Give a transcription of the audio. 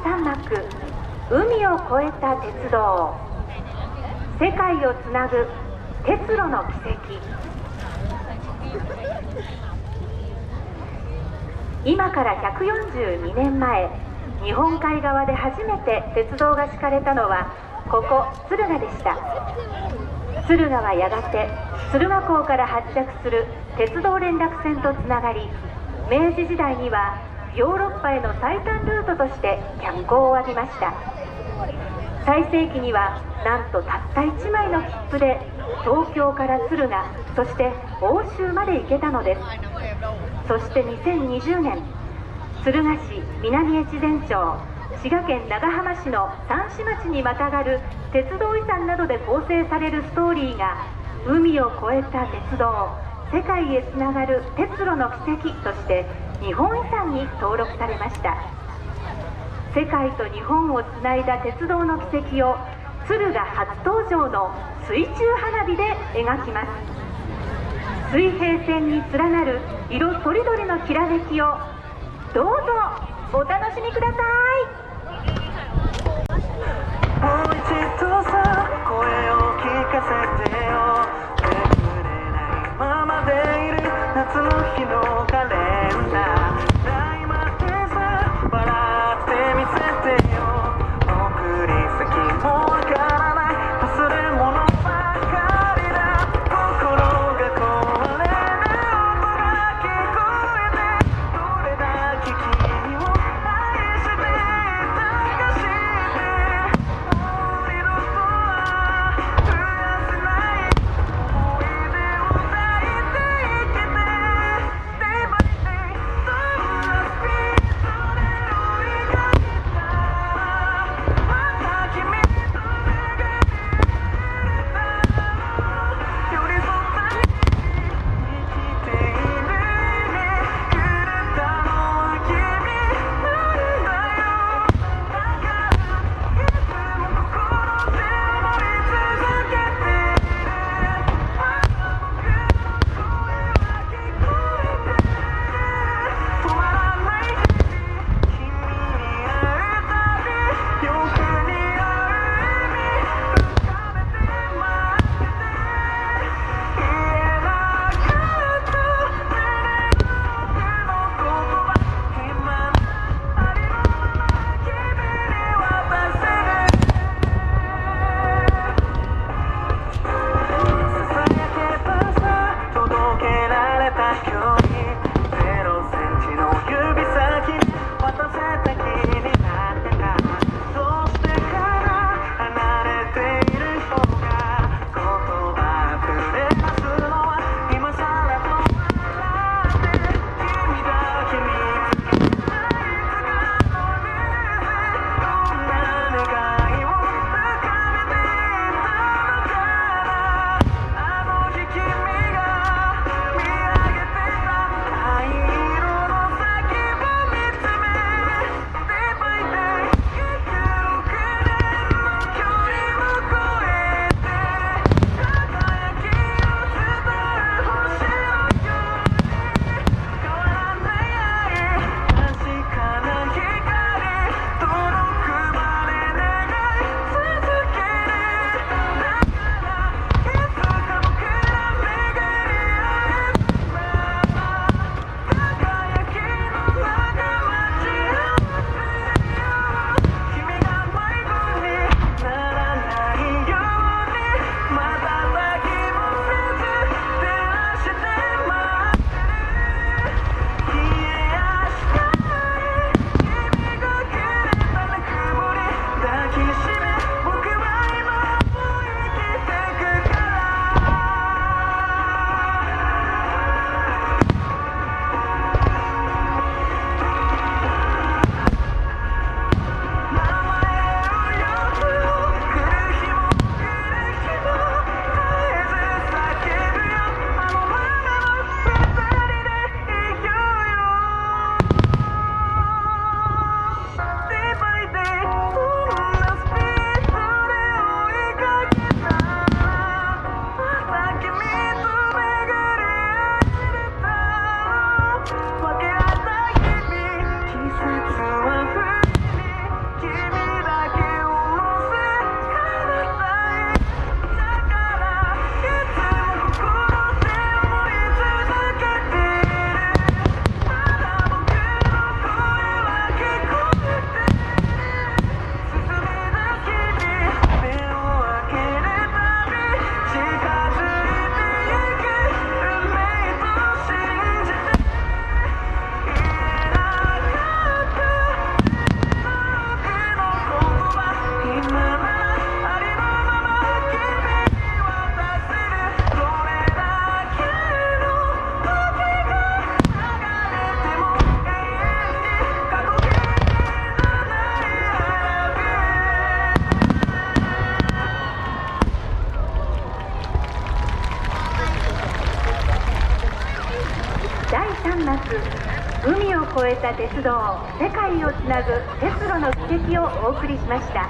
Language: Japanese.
山脈、海を越えた鉄道、世界をつなぐ鉄路の軌跡。今から142年前、日本海側で初めて鉄道が敷かれたのはここ敦賀でした。敦賀はやがて敦賀港から発着する鉄道連絡船とつながり、明治時代にはヨーロッパへの最短ルートとして脚光を浴びました。最盛期にはなんとたった1枚の切符で東京から敦賀、そして奥州まで行けたのです。そして2020年、敦賀市南越前町、滋賀県長浜市の三市町にまたがる鉄道遺産などで構成されるストーリーが、海を越えた鉄道、世界へつながる鉄路の軌跡として日本遺産に登録されました。世界と日本をつないだ鉄道の軌跡を敦賀初登場の水中花火で描きます。水平線に連なる色とりどりのきらめきをどうぞお楽しみください。もう一度さ、声を聞かせてよ。眠れないままでいる夏の日のカレンダー、大までさ、笑ってみせてよ。送り先もわからない忘れ物ばかりだ。心が壊れる音が聞こえて、どれだけ君を愛していたか知って、もう二度とは増やせない思い出を抱いて生きて Day by day 鉄道世界をつなぐ鉄路の軌跡をお送りしました。